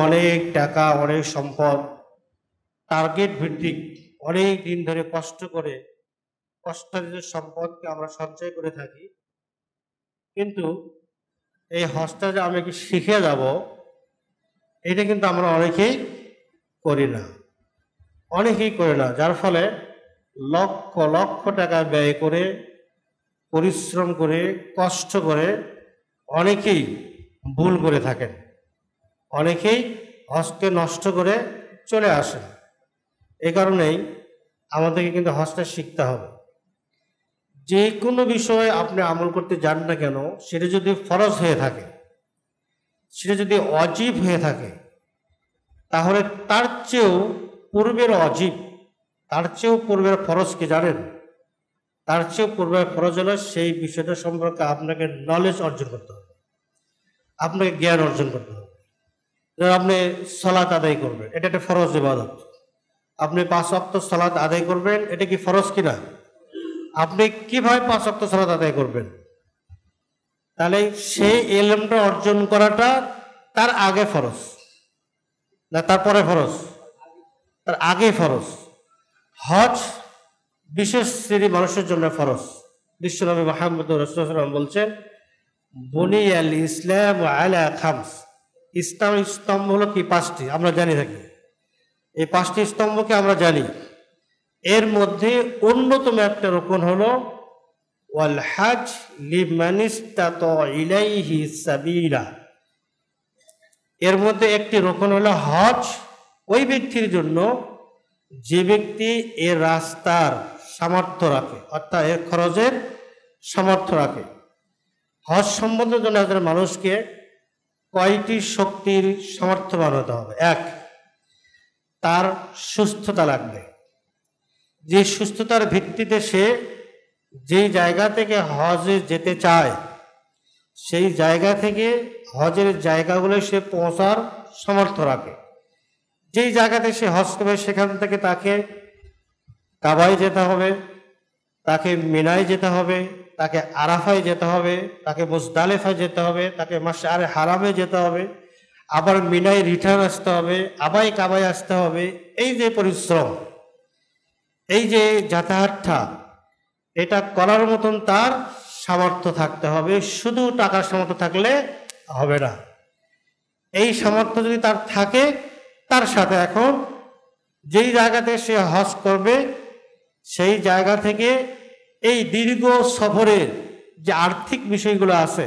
অনেক টাকা, অনেক সম্পদ, টার্গেট ভিত্তিক অনেক দিন ধরে কষ্ট করে কষ্টার্জিত সম্পদকে আমরা সঞ্চয় করে থাকি। কিন্তু এই হজটা যে আমি কি শিখে যাব, এটা কিন্তু আমরা অনেকেই করি না, যার ফলে লক্ষ লক্ষ টাকা ব্যয় করে, পরিশ্রম করে, কষ্ট করে অনেকেই ভুল করে থাকেন, অনেকেই হজকে নষ্ট করে চলে আসেন। এই কারণেই আমাদেরকে কিন্তু হজটা শিখতে হবে। যে কোনো বিষয়ে আপনি আমল করতে যান না কেন, সেটা যদি ফরজ হয়ে থাকে, সেটা যদি অজিব হয়ে থাকে, তাহলে তার চেয়েও পূর্বের অজিব, তার চেয়েও পূর্বের ফরজ কি জানেন? তার চেয়েও পূর্বের ফরজ হলো সেই বিষয়টা সম্পর্কে আপনাকে নলেজ অর্জন করতে হবে, আপনাকে জ্ঞান অর্জন করতে হবে। আপনি সালাত আদায় করবেন, এটা একটা ফরজ ইবাদত। আপনি 5 ওয়াক্ত সালাত আদায় করবেন, এটা কি ফরজ কিনা? আপনি কিভাবে 5 ওয়াক্ত সালাত আদায় করবেন? তাহলে সেই ইলমটা অর্জন করাটা তার আগে ফরজ না তারপরে ফরজ? তার আগে ফরজ। হজ বিশেষ শ্রেণী মানুষের জন্য ফরজ। বিশ্বনবী মুহাম্মদ রাসূলুল্লাহ সাল্লাল্লাহু আলাইহি ওয়াসাল্লাম বলছেন, বুনিয়াল ইসলাম আলা খামস। ইসলামের স্তম্ভ হলো কি? 5টি। আমরা জানি থাকি এই 5টি স্তম্ভকে আমরা জানি। এর মধ্যে অন্যতম একটা রকম হলো ওয়াল হজ লিমান ইসতাতা ইলাইহি সাবিলা। এর মধ্যে একটি রকম হলো হজ ওই ব্যক্তির জন্য যে ব্যক্তি এর রাস্তার সামর্থ্য রাখে, অর্থাৎ এর খরচের সামর্থ্য রাখে। হজ সম্বন্ধে জন্য একজন মানুষকে কয়টি শক্তির সামর্থ্যবান হতে হবে? 1, তার সুস্থতা লাগবে। যে সুস্থতার ভিত্তিতে সে যেই জায়গা থেকে হজে যেতে চায়, সেই জায়গা থেকে হজের জায়গাগুলো সে পৌঁছার সামর্থ্য রাখে। যেই জায়গাতে সে হজ করবে সেখান থেকে তাকে কাবায় যেতে হবে, তাকে মিনায় যেতে হবে, তাকে আরাফায় যেতে হবে, তাকে মুজদালিফায় যেতে হবে, তাকে মাশআরে হারামে যেতে হবে, আবার মিনায় রিটার্ন আসতে হবে, আবার কাবায় আসতে হবে। এই যে পরিশ্রম, এই যে যাতায়াতটা, এটা করার মতন তার সামর্থ্য থাকতে হবে। শুধু টাকার সামর্থ্য থাকলে হবে না। এই সামর্থ্য যদি তার থাকে, তার সাথে এখন যেই জায়গাতে সে হজ করবে সেই জায়গা থেকে এই দীর্ঘ সফরের যে আর্থিক বিষয়গুলো আছে,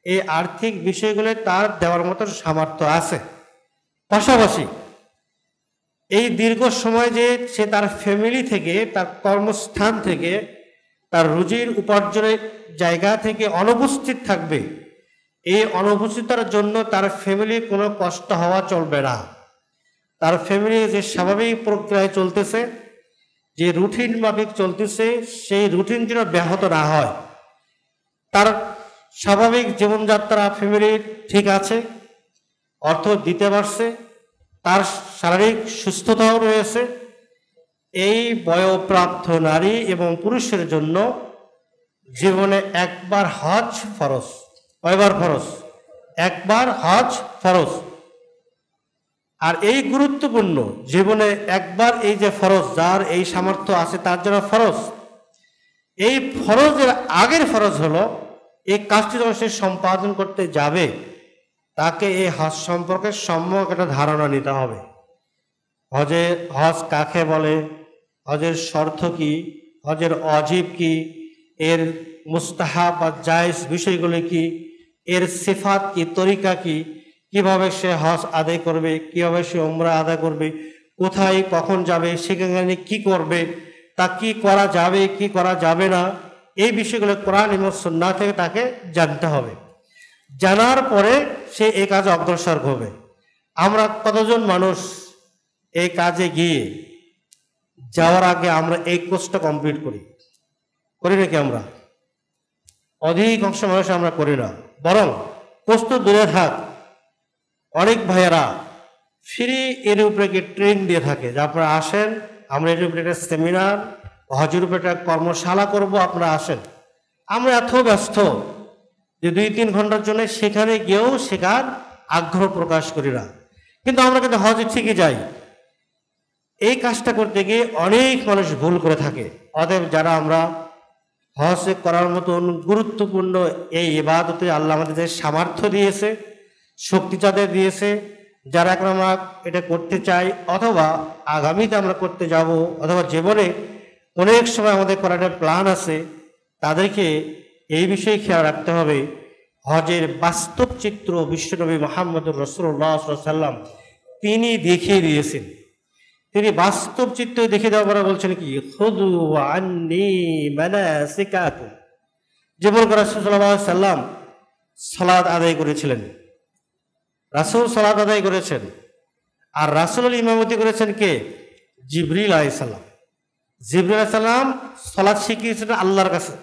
এই আর্থিক বিষয়গুলো তার দেওয়ার মতো সামর্থ্য আছে। পাশাপাশি এই দীর্ঘ সময় যে সে তার ফ্যামিলি থেকে, তার কর্মস্থান থেকে, তার রুজির উপার্জনের জায়গা থেকে অনুপস্থিত থাকবে, এই অনুপস্থিতার জন্য তার ফ্যামিলি কোনো কষ্ট হওয়া চলবে না। তার ফ্যামিলি যে স্বাভাবিক প্রক্রিয়ায় চলতেছে, যে রুটিন মাফিক চলতেছে, সেই রুটিন যেন ব্যাহত না হয়। তার স্বাভাবিক জীবনযাত্রা ফ্যামিলির ঠিক আছে, অর্থ দিতে পারছে, তার শারীরিক সুস্থতাও রয়েছে। এই বয়োপ্রাপ্ত নারী এবং পুরুষের জন্য জীবনে একবার হজ ফরজ। কয়বার ফরজ? একবার হজ ফরজ। আর এই গুরুত্বপূর্ণ, জীবনে একবার এই যে ফরজ, যার এই সামর্থ্য আছে তার জন্য ফরজ। এই ফরজের আগের ফরজ হলো, এই কাজটি যখন সে সম্পাদন করতে যাবে, তাকে এই হজ সম্পর্কে সম্যক একটা ধারণা নিতে হবে। হজ কাকে বলে, হজের শর্ত কি, হজের অজিব কি, এর মুস্তাহাব বা জায়েজ বিষয়গুলি কি, এর সিফাত কি, তরিকা কি, কিভাবে সে হজ আদায় করবে, কিভাবে সে উমরা আদায় করবে, কোথায় কখন যাবে, সেখানে কি করবে, তা কি করা যাবে, কি করা যাবে না, এই বিষয়গুলো কোরআন এবং সুন্নাহ থেকে তাকে জানতে হবে। জানার পরে সে এই কাজে অগ্রসর হবে। আমরা কতজন মানুষ এই কাজে গিয়ে যাওয়ার আগে আমরা এই কোর্সটা কমপ্লিট করি নাকি? আমরা অধিকাংশ মানুষ আমরা করি না, বরং কোর্স তো দূরে থাক, অনেক ভাইয়েরা ফ্রি এর উপরে ট্রেনিং দিয়ে থাকে যে আপনারা আসেন, আমরা এর উপরে একটা সেমিনার, হজের উপরে একটা কর্মশালা করব, আপনারা আসেন। আমরা এত ব্যস্ত যে 2-3 ঘন্টার জন্য সেখানে গিয়েও শেখার আগ্রহ প্রকাশ করি না। কিন্তু আমরা কিন্তু হজে ঠিকই যাই। এই কাজটা করতে গিয়ে অনেক মানুষ ভুল করে থাকে। অতএব যারা আমরা হজ করার মতন গুরুত্বপূর্ণ এই ইবাদতে আল্লাহ আমাদের সামর্থ্য দিয়েছে, শক্তি তাদের দিয়েছে, যারা এখন আমরা এটা করতে চাই অথবা আগামীতে আমরা করতে যাব অথবা জীবনে অনেক সময় আমাদের করার একটা প্ল্যান আছে, তাদেরকে এই বিষয়ে খেয়াল রাখতে হবে। হজের বাস্তব চিত্র বিশ্বনবী মুহাম্মদুর রাসূলুল্লাহ সাল্লাল্লাহু আলাইহি ওয়াসাল্লাম তিনি দেখিয়ে দিয়েছেন। তিনি বাস্তব চিত্র দেখে দেওয়ার পরে বলছেন কি, খুযু আন্নী মানাসিকাকুম। যেমন রাসূল সাল্লাল্লাহু আলাইহি ওয়াসাল্লাম সালাত আদায় করেছিলেন, রাসূল সালাত আদায় করেছেন, আর রাসূলের ইমামতি করেছেন কে? জিবরিল আলাইহিস সালাম। জিবরিল আলাইহিস সালাম সালাত শিখিয়েছেন আল্লাহর কাছে।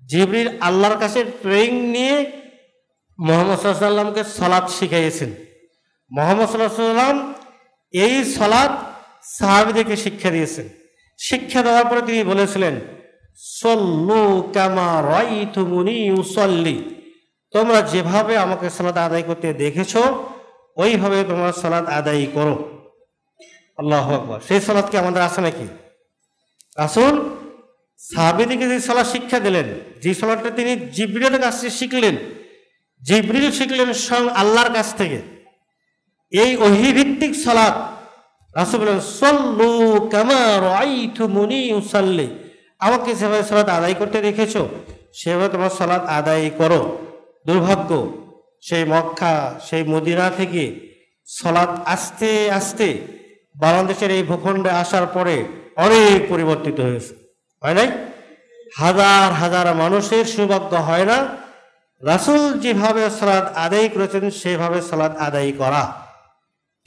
জিবরিল আল্লাহর কাছে ট্রেনিং নিয়ে মুহাম্মদ সাল্লাল্লাহু আলাইহি ওয়াসাল্লামকে সালাত শিখিয়েছেন। মুহাম্মদ সাল্লাল্লাহু আলাইহি ওয়াসাল্লাম এই সালাত সাহাবীদেরকে শিক্ষা দিয়েছেন। শিক্ষা দেওয়ার পরে তিনি বলেছিলেন, সল্লু কামা রাআইতুমুনি উসাল্লি, তোমরা যেভাবে আমাকে সালাত আদায় করতে দেখেছো ওইভাবে তোমরা সালাত আদায় করো। আল্লাহু আকবার। সেই সালাত কি আমাদের আছে নাকি? রাসূল সাহাবীদেরকে যে সালাত শিক্ষা দিলেন, যে সালাতটা তিনি জিবরিলের কাছ থেকে শিখলেন, জিবরিল শিখলেন স্বয়ং আল্লাহর কাছ থেকে, এই ওহী ভিত্তিক সালাত রাসূল বলেন, সল্লু কামা রাআইতুমুনি উসাল্লি, আমাকে যেভাবে সালাত আদায় করতে দেখেছো সেভাবে তোমার সালাত আদায় করো। দুর্ভাগ্য, সেই মক্কা সেই মদিনা থেকে সালাত আস্তে আস্তে বাংলাদেশের এই ভূখণ্ডে আসার পরে অনেক পরিবর্তিত হয়েছে, হয় নাই? হাজার হাজার মানুষের সৌভাগ্য হয় না রাসূল যেভাবে সালাত আদায় করেছেন সেভাবে সালাত আদায় করা।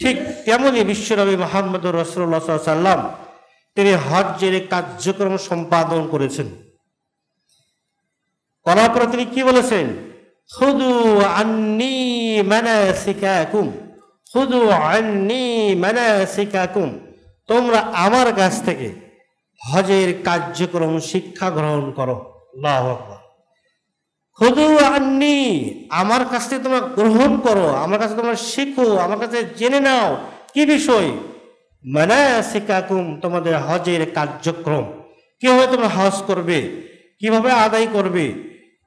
ঠিক তেমনই বিশ্বনবী মুহাম্মদুর রাসূলুল্লাহ সাল্লাল্লাহু আলাইহি ওয়াসাল্লাম তিনি হজ্জের কার্যক্রম সম্পাদন করেছেন। করার পরে তিনি কি বলেছেন? খুযু আন্নী মানাসিকাকুম, খুযু আন্নী মানাসিকাকুম, তোমরা আমার কাছ থেকে হজের কার্যক্রম শিক্ষা গ্রহণ করো। আল্লাহু আকবার। খুযু আন্নী, আমার কাছ থেকে তোমরা গ্রহণ করো, আমার কাছে তোমরা শিখো, আমার কাছে জেনে নাও। কি বিষয়? মানাসিকাকুম, তোমাদের হজের কার্যক্রম, কিভাবে তোমরা হজ করবে, কিভাবে আদায় করবে,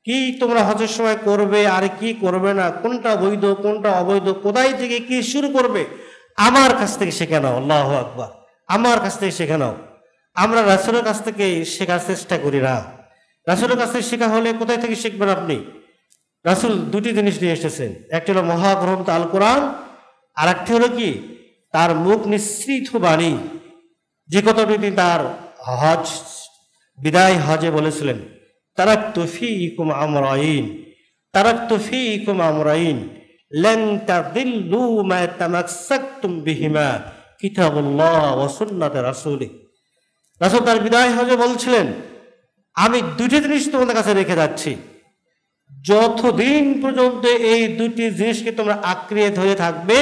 কি তোমরা হজের সময় করবে আর কি করবে না, কোনটা বৈধ কোনটা অবৈধ, কোথায় থেকে কি শুরু করবে, আমার কাছ থেকে শিখে নাও। আল্লাহু আকবার। আমার কাছ থেকে শিখে নাও। আমরা রাসূলের কাছ থেকে শেখার চেষ্টা করি না। রাসূলের কাছ থেকে শেখা হলে কোথায় থেকে শিখবেন আপনি? রাসূল দুটি জিনিস নিয়ে এসেছেন, একটি হলো মহাগ্রন্থ আল কোরআন, আর একটি হলো কি তার মুখ নিঃসৃত বাণী, যে কথাটি তিনি তার হজ বিদায় হজে বলেছিলেন, তারাকতু ফীকুম আমরাইন, তারাকতু ফীকুম আমরাইন লান তাদিল্লু মা তামাসসাকতুম বিহিমা কিতাবুল্লাহ ওয়া সুন্নাতে রাসূলিহি। রাসূল তার বিদায় হজে বলছিলেন, আমি দুটি জিনিস তোমাদের কাছে রেখে যাচ্ছি, যতদিন পর্যন্ত এই দুটি জিনিসকে তোমরা আঁকড়িয়ে ধরে থাকবে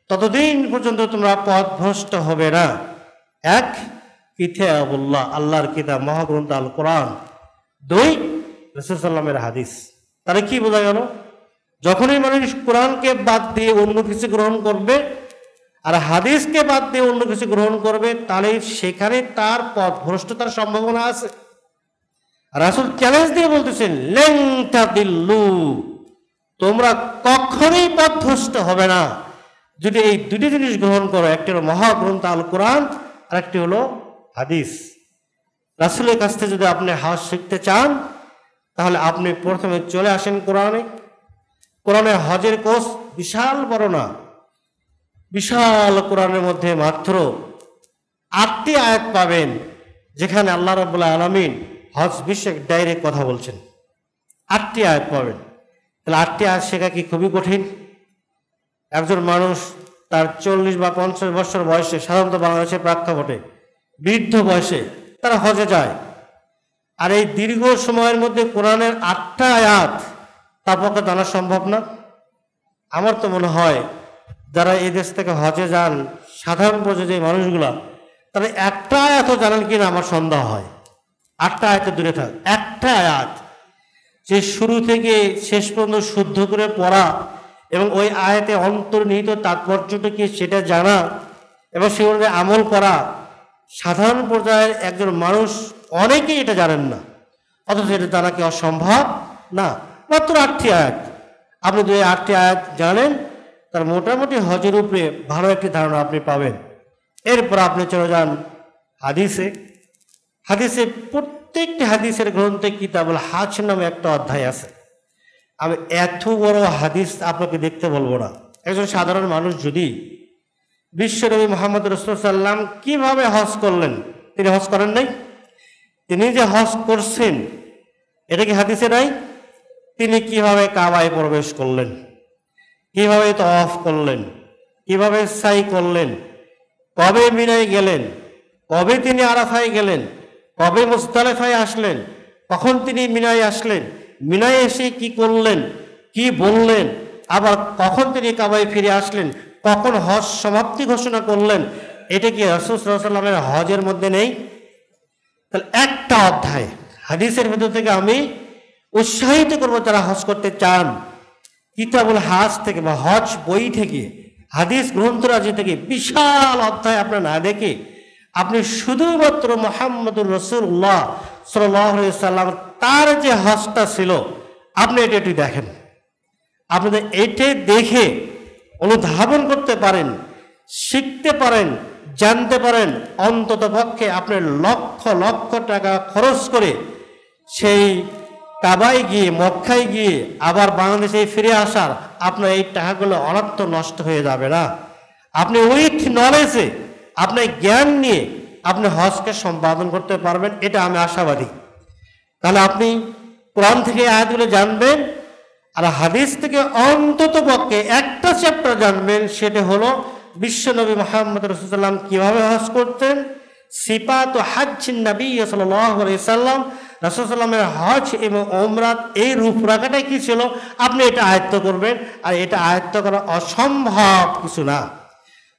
ততদিন পর্যন্ত তোমরা পথভ্রষ্ট হবে না। এক, কিতাবুল্লাহ, আল্লাহর কিতাব মহাগ্রন্থ আল কোরআন। দুই, রাসূল সাল্লাল্লাহু হাদিস। তাহলে কি বোঝা গেল? যখনই মানুষ কোরআনকে বাদ দিয়ে অন্য কিছু গ্রহণ করবে আর হাদিসকে বাদ দিয়ে অন্য কিছু গ্রহণ করবে, তাহলে সেখানে তার পথভ্রষ্টতার সম্ভাবনা আছে। রাসূল চ্যালেঞ্জ দিয়ে বলতেছেন, লান তাদিল্লু, তোমরা কখনোই পথভ্রষ্ট হবে না যদি এই দুটি জিনিস গ্রহণ করো, একটি হলো মহাগ্রন্থ আল কোরআন আর একটি হলো হাদিস। রাসূলের কাছ থেকে যদি আপনি হজ শিখতে চান তাহলে আপনি প্রথমে চলে আসেন কোরআনে। কোরআনে হজের কোর্স বিশাল বড় না, বিশাল কোরআনের মধ্যে মাত্র 8টি আয়াত পাবেন যেখানে আল্লাহ রাব্বুল আলামিন হজ বিষয়ক ডাইরেক্ট কথা বলছেন। 8টি আয়াত পাবেন। তাহলে 8টি আয়াত শেখা কি খুবই কঠিন? একজন মানুষ তার 40 বা 50 বছর বয়সে, সাধারণত বাংলাদেশের প্রেক্ষাপটে বৃদ্ধ বয়সে তারা হজে যায়, আর এই দীর্ঘ সময়ের মধ্যে কোরআনের 8টা আয়াত তার পক্ষে জানা সম্ভব না। আমার তো মনে হয় যারা এই দেশ থেকে হজে যান সাধারণ পর্যায়ে যে মানুষগুলা, তারা একটা আয়াতও জানেন কিনা আমার সন্দেহ হয়। 8টা আয়াতে দূরে থাক, একটা আয়াত যে শুরু থেকে শেষ পর্যন্ত শুদ্ধ করে পড়া, এবং ওই আয়াতে অন্তর্নিহিত তাৎপর্যটা কি সেটা জানা এবং সে অনুযায়ী আমল করা সাধারণ পর্যায়ের একজন মানুষ অনেকেই এটা জানেন না, অথচ এটা জানা কি অসম্ভব না। মাত্র 8টি আয়াত, আপনি যদি 8টি আয়াত জানেন তার মোটামুটি হজের উপরে ভালো একটি ধারণা আপনি পাবেন। এরপর আপনি চলে যান হাদিসে। হাদিসে প্রত্যেকটি হাদিসের গ্রন্থে কিতাবুল হাজ নামে একটা অধ্যায় আছে। আমি এত বড় হাদিস আপনাকে দেখতে বলবো না। একজন সাধারণ মানুষ যদি বিশ্বনবী মুহাম্মদ রাসূলুল্লাহ সাল্লাম কিভাবে হজ করলেন, তিনি হজ করেন নাই? তিনি যে হজ করছেন এটা কি হাদিসে নাই? তিনি কিভাবে কাবায় প্রবেশ করলেন, কিভাবে তওয়াফ করলেন, কিভাবে সাই করলেন, কবে মিনায় গেলেন, কবে তিনি আরাফায় গেলেন, কবে মুজদালিফায় আসলেন, কখন তিনি মিনায় আসলেন, মিনায় এসে কি করলেন, কি বললেন, আবার কখন তিনি কাবায় ফিরে আসলেন, কখন হজ সমাপ্তি ঘোষণা করলেন, এটা কি রাসূল সাল্লাল্লাহু আলাইহি ওয়াসাল্লামের হজের মধ্যে নেই? তাহলে একটা অধ্যায় হাদিসের ভেতর থেকে আমি উৎসাহিত করবো যারা হজ করতে চান, কিতাবুল হাজ থেকে বা হজ বই থেকে, হাদিস গ্রন্থরাজি থেকে বিশাল অধ্যায় আপনার না দেখে আপনি শুধুমাত্র মুহাম্মদুর রাসূলুল্লাহ সাল্লাল্লাহু আলাইহি ওয়াসাল্লাম তার যে হজটা ছিল আপনি এটা একটু দেখেন। আপনাদের এটাই দেখে অনুধাবন করতে পারেন, শিখতে পারেন, জানতে পারেন, অন্তত পক্ষে আপনার লক্ষ লক্ষ টাকা খরচ করে সেই কাবায় গিয়ে মক্কায় গিয়ে আবার বাংলাদেশে ফিরে আসার আপনার এই টাকাগুলো অনর্থ নষ্ট হয়ে যাবে না। আপনি উইথ নলেজে, আপনার জ্ঞান নিয়ে আপনি হজকে সম্পাদন করতে পারবেন, এটা আমি আশাবাদী। তাহলে আপনি কোরআন থেকে আয়াতগুলো জানবেন আর হাদিস থেকে অন্তত পক্ষে একটা চ্যাপ্টার জানবেন, সেটা হলো বিশ্বনবী মুহাম্মদ রাসূলুল্লাহ সাল্লাল্লাহু আলাইহি ওয়াসাল্লাম কিভাবে হজ করতেন, সিফাত ও হাজ্জিন নবী সাল্লাল্লাহু আলাইহি ওয়াসাল্লাম, রাসূল সাল্লামের হজ এবং ওমরাত এই রূপরেখাটাই কি ছিল আপনি এটা আয়ত্ত করবেন। আর এটা আয়ত্ত করা অসম্ভব কিছু না।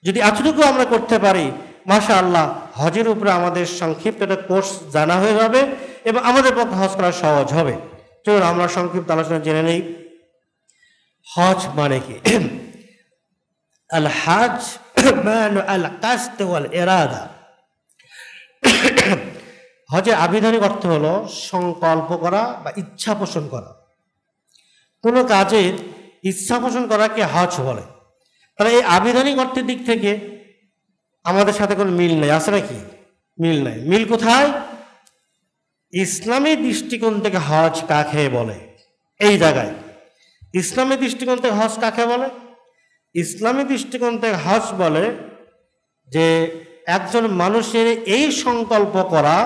যদি এতটুকু আমরা করতে পারি মাশাআল্লাহ, হজের উপরে আমাদের সংক্ষিপ্ত একটা কোর্স জানা হয়ে যাবে এবং আমাদের পক্ষে হজ করা সহজ হবে। চলুন আমরা সংক্ষিপ্ত আলোচনা জেনে নেই হজ মানে কি। আল হজ মানে আল কাসদ ওয়াল ইরাদা। হজের আবিধানিক অর্থ হলো সংকল্প করা বা ইচ্ছা পোষণ করা। কোনো কাজের ইচ্ছা পোষণ করাকে হজ বলে। তাহলে এই আবিধানিক অর্থের দিক থেকে আমাদের সাথে কোনো মিল নেই, আছে নাকি? মিল নাই। মিল কোথায়? ইসলামী দৃষ্টিকোণ থেকে হজ কাকে বলে, এই জায়গায় ইসলামী দৃষ্টিকোণ থেকে হজ কাকে বলে? ইসলামী দৃষ্টিকোণ থেকে হজ বলে যে একজন মানুষের এই সংকল্প করা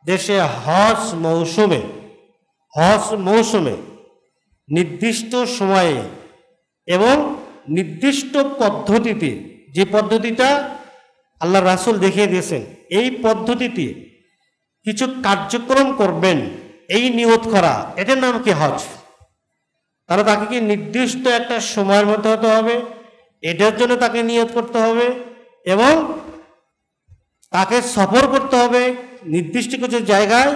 দেশে হজ মৌসুমে নির্দিষ্ট সময়ে এবং নির্দিষ্ট পদ্ধতিতে, যে পদ্ধতিটা আল্লাহ রাসূল দেখিয়ে দিয়েছেন, এই পদ্ধতিতে কিছু কার্যক্রম করবেন, এই নিয়ত করা, এটার নাম কি হজ। তাহলে তাকে কি নির্দিষ্ট একটা সময়ের মধ্যে হতে হবে, এটার জন্য তাকে নিয়ত করতে হবে এবং তাকে সফর করতে হবে নির্দিষ্ট কিছু জায়গায়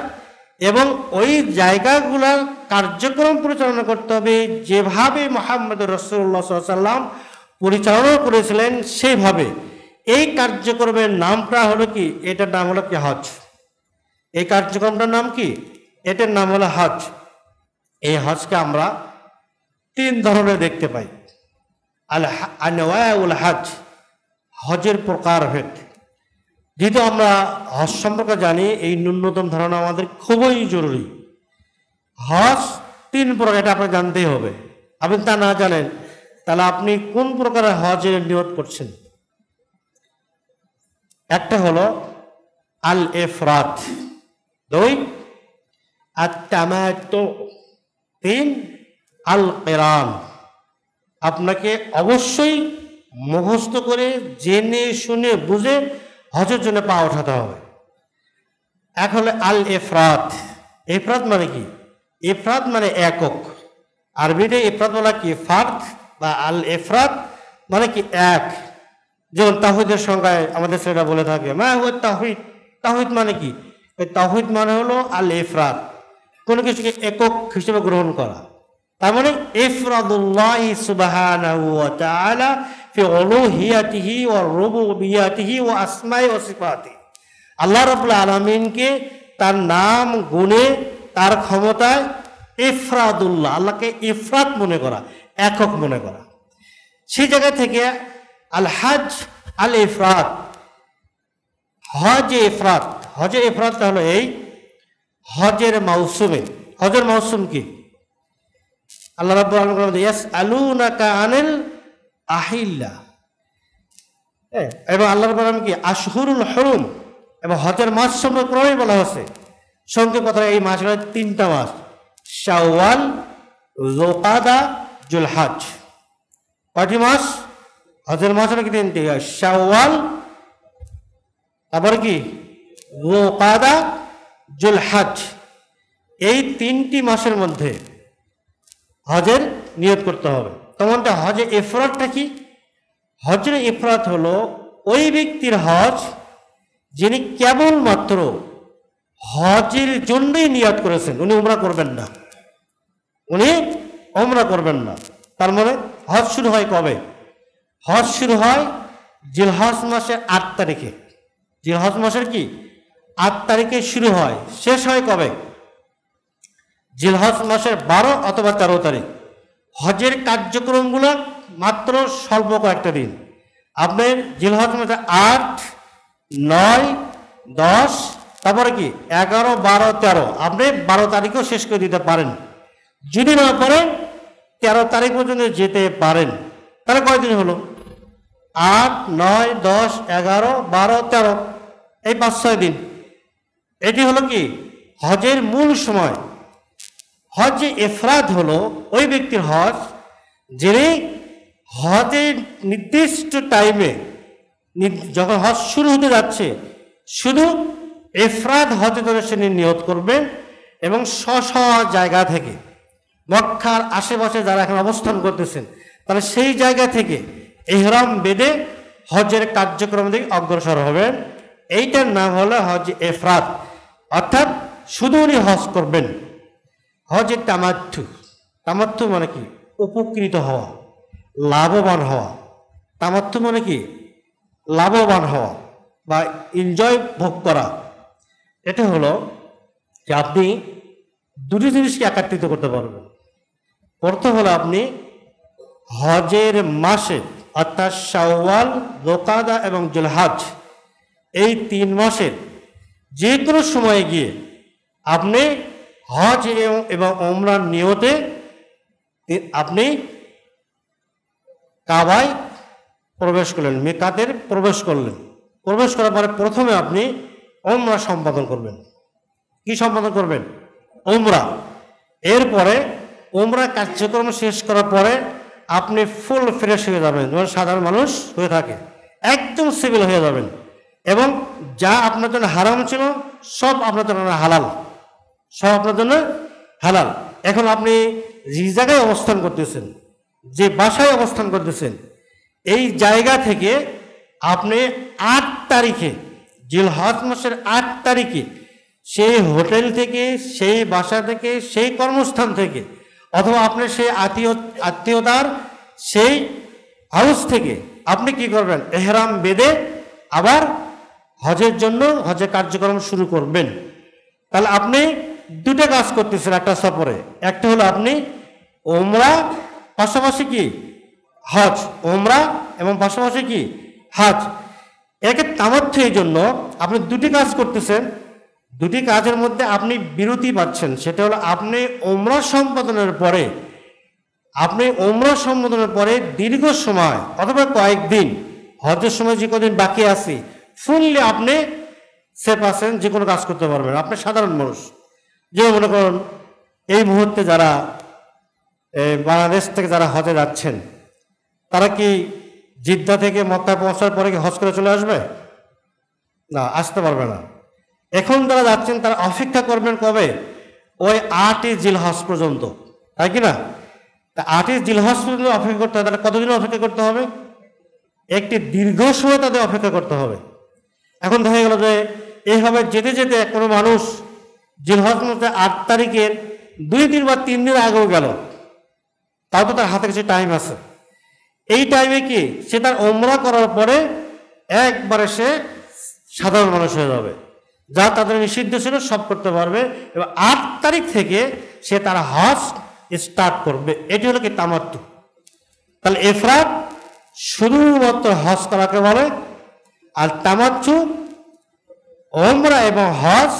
এবং ওই জায়গাগুলোর কার্যক্রম পরিচালনা করতে হবে যেভাবে মুহাম্মদ রাসূলুল্লাহ সাল্লাল্লাহু আলাইহি ওয়াসাল্লাম পরিচালনা করেছিলেন সেইভাবে। এই কার্যক্রমের নামটা হলো কি, এটার নাম হলো কি হজ। এই কার্যক্রমটার নাম কি, এটার নাম হলো হজ। এই হজকে আমরা 3 ধরনের দেখতে পাই। আনওয়াউল হজ, হজের প্রকারভেদ। যেহেতু আমরা হজ সম্পর্কে জানি, এই ন্যূনতম ধারণা আমাদের খুবই জরুরি। হজ 3 প্রকার, এটা আপনাকে জানতেই হবে। আপনি তা না জানেন তাহলে আপনি কোন প্রকারের হজের নিয়ত করছেন। একটা হলো আল ইফরাদ, 2 আত-তামাত্তু, 3 আল কিরান। আপনাকে অবশ্যই মুখস্থ করে জেনে শুনে বুঝে হজের জন্য পা ওঠাতে হবে। এক হলো আল ইফরাদ। ইফরাদ মানে কি? ইফরাদ মানে একক। আরবিতে ইফরাদ বলা কি ফার্দ বা আল ইফরাদ মানে কি এক। যেমন তাওহীদের সংজ্ঞায় আমাদের সেটা বলে থাকে মা হুয়া তাওহীদ। তাওহীদ মানে কি? এই তাওহীদ মানে হলো আল ইফরাদ, কোনো কিছুকে একক হিসেবে গ্রহণ করা। তার মানে ইফরাদুল্লাহি সুবহানাহু ওয়া তাআলা ফি উলুহিয়াতিহি ওয়া রুবুবিয়াতিহি ওয়া আসমাই ওয়া সিফাতিহি, আল্লাহ রাব্বুল আলামিনকে তার নাম গুণে তার ক্ষমতায় ইফরাদুল্লাহ, আল্লাহকে ইফরাদ মনে করা, একক মনে করা। সেই জায়গা থেকে আল হজ আল ইফরাদ, হজে ইফরাদ, হজে ইফরাদটা হলো এই হজের মৌসুমে। হজের মৌসুম কি? আল্লাহ রাব্বুল আলামিন বলেন ইয়াসআলুনাকা আনিল আহিল্লা, এবং আল্লাহ রাব্বুল আলামিন কি আশহুরুল হুরুম, এবং হজের মাস সম্পর্কে ক্রমেই বলা হয়েছে। সংক্ষেপ কথা, এই মাসগুলো 3টা মাস, শাওয়াল, যুলকাদা, যুলহজ। কয়টি মাস? হজের মাস হলো কি 3টি, শাওয়াল, তারপরে কি যুলকাদা, যুলহজ। এই 3টি মাসের মধ্যে হজের নিয়ত করতে হবে। তখন হজে ইফরাদটা কি? হজের ইফরাদ হলো ওই ব্যক্তির হজ যিনি কেবলমাত্র হজের জন্যই নিয়ত করেছেন, উনি উমরা করবেন না, উনি উমরা করবেন না। তার মানে হজ শুরু হয় কবে? হজ শুরু হয় জিলহজ মাসের 8 তারিখে। জিলহজ মাসের কি 8 তারিখে শুরু হয়, শেষ হয় কবে? জিলহজ মাসের 12 অথবা 13 তারিখ। হজের কার্যক্রমগুলো মাত্র স্বল্প কয়েকটা দিন। আপনার জিলহজ মাসে 8, 9, 10, তারপরে কি 11, 12, 13, আপনি 12 তারিখও শেষ করে দিতে পারেন। যদি না পারেন 13 তারিখ পর্যন্ত যেতে পারেন। তাহলে কয়দিন হলো? 8, 9, 10, 11, 12, 13, এই 5-6 দিন। এটি হলো কি হজের মূল সময়। হজে ইফরাদ হলো ওই ব্যক্তির হজ যিনি হজের নির্দিষ্ট টাইমে, যখন হজ শুরু হতে যাচ্ছে, শুধু ইফরাদ হজে ধরে সে নিয়ত করবেন এবং স্ব জায়গা থেকে, মক্কার আশেপাশে যারা এখন অবস্থান করতেছেন তারা সেই জায়গা থেকে ইহরাম বেঁধে হজের কার্যক্রম দিকে অগ্রসর হবেন। এইটার নাম হলো হজ ইফরাদ, অর্থাৎ শুধু উনি হজ করবেন। হজের তামাত্তু, তামাত্তু মানে কি উপকৃত হওয়া, লাভবান হওয়া। তামাত্তু মানে কি লাভবান হওয়া বা এনজয় ভোগ করা। এটা হলো যে আপনি দুটি জিনিসকে একত্রিত করতে পারবেন। প্রথম হলো আপনি হজের মাসে অর্থাৎ শাওয়াল, যুলকাদা এবং যুলহজ, এই 3 মাসের যে কোনো সময়ে গিয়ে আপনি হজ এবং ওমরার নিয়তে আপনি কাবায় প্রবেশ করলেন, মিকাতের প্রবেশ করলেন। প্রবেশ করার পরে প্রথমে আপনি ওমরা সম্পাদন করবেন। কি সম্পাদন করবেন? ওমরা। এরপরে ওমরা কার্যক্রম শেষ করার পরে আপনি ফুল ফ্রেশ হয়ে যাবেন, যেমন সাধারণ মানুষ হয়ে থাকে, একদম সিভিল হয়ে যাবেন। এবং যা আপনার জন্য হারাম ছিল সব আপনার জন্য হালাল, সব আপনার জন্য হালাল। এখন আপনি যে জায়গায় অবস্থান করতেছেন, যে বাসায় অবস্থান করতেছেন, এই জায়গা থেকে আপনি 8 তারিখে, জিলহজ মাসের 8 তারিখে সেই হোটেল থেকে, সেই বাসা থেকে, সেই কর্মস্থান থেকে, অথবা আপনার সেই আত্মীয়তার সেই হাউস থেকে আপনি কি করবেন? ইহরাম বেঁধে আবার হজের জন্য হজের কার্যক্রম শুরু করবেন। তাহলে আপনি 2টা কাজ করতেছেন একটা সফরে। একটা হলো আপনি ওমরা, পাশাপাশি কি হজ, ওমরা এবং পাশাপাশি কি হজ। একে তামাত্তু, এই জন্য আপনি 2টি কাজ করতেছেন। 2টি কাজের মধ্যে আপনি বিরতি পাচ্ছেন। সেটা হলো আপনি ওমরা সম্পাদনের পরে দীর্ঘ সময় অথবা কয়েকদিন, হজের সময় যে কদিন বাকি আছে, ফুললি আপনি সেফ আছেন, যে কোনো কাজ করতে পারবেন। আপনি সাধারণ মানুষ, যে মনে করুন এই মুহূর্তে যারা বাংলাদেশ থেকে যারা হজে যাচ্ছেন, তারা কি জিদ্দা থেকে মক্কায় পৌঁছার পরে কি হজ করে চলে আসবে? না, আসতে পারবে না। এখন যারা যাচ্ছেন তারা অপেক্ষা করবেন কবে? ওই 8ই জিলহজ পর্যন্ত, তাই কি না? তা 8ই জিলহজ পর্যন্ত অপেক্ষা করতে হবে। তাহলে কতদিন অপেক্ষা করতে হবে? একটি দীর্ঘ সময় তাদের অপেক্ষা করতে হবে। এখন দেখা গেল যে এইভাবে যেতে যেতে কোনো মানুষ জিলহজ মাসে 8 তারিখের 2 দিন বা 3 দিন আগেও গেল, তাও তো তার হাতে কিছু টাইম আছে। এই টাইমে কি সে তার ওমরা করার পরে একবারে সে সাধারণ মানুষ হয়ে যাবে, যা তাদের নিষিদ্ধ ছিল সব করতে পারবে, এবং 8 তারিখ থেকে সে তার হজ স্টার্ট করবে। এটি হলো কি তামাত্তু। তাহলে ইফরাদ শুধুমাত্র হজ করাকে বলে, আর তামাত্তু ওমরা এবং হজ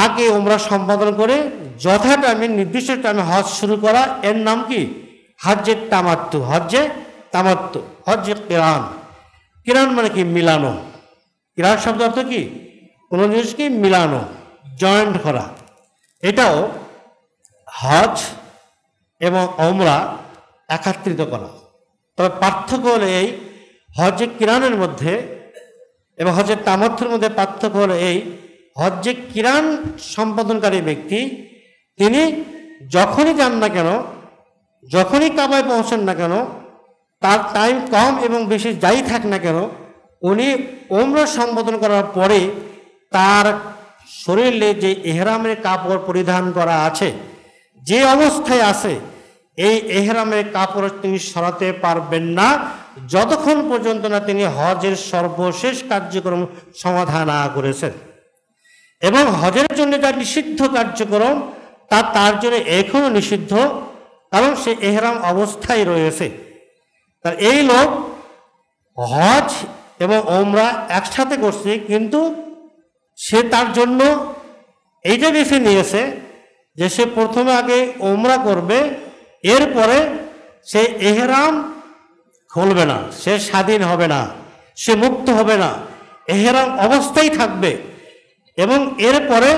আগে ওমরা সম্পাদন করে যথা টাইমে নির্দিষ্ট টাইমে হজ শুরু করা, এর নাম কি হজ্জে তামাত্তু। হজ্জে তামাত্তু, হজ্জে কিরান। কিরান মানে কি মিলানো। কিরান শব্দ অর্থ কি কোনো জিনিসকে মিলানো, জয়েন্ট করা। এটাও হজ এবং ওমরা একত্রিত করা। তবে পার্থক্য হলো এই, হজ্জে কিরানের মধ্যে এবং হজ্জের তামাত্তুর মধ্যে পার্থক্য হলো এই, হজ্জে কিরান সম্পাদনকারী ব্যক্তি তিনি যখনই যান না কেন, যখনই কাবায় পৌঁছান না কেন, তার টাইম কম এবং বেশি যাই থাক না কেন, উনি ওমরা সম্পাদন করার পরে তার শরীরে যে এহরামের কাপড় পরিধান করা আছে, যে অবস্থায় আছে, এই এহরামের কাপড় তিনি সরাতে পারবেন না যতক্ষণ পর্যন্ত না তিনি হজের সর্বশেষ কার্যক্রম সমাধান না করেছেন। এবং হজের জন্য যা নিষিদ্ধ কার্যক্রম তা তার জন্য এখনো নিষিদ্ধ, কারণ সে এহরাম অবস্থায় রয়েছে। তার এই লোক হজ এবং ওমরা একসাথে করছে, কিন্তু সে তার জন্য এইটা বেছে নিয়েছে যে সে প্রথমে আগে ওমরা করবে, এরপরে সে এহরাম খুলবে না, সে স্বাধীন হবে না, সে মুক্ত হবে না, এহরাম অবস্থায় থাকবে। এবং এরপরে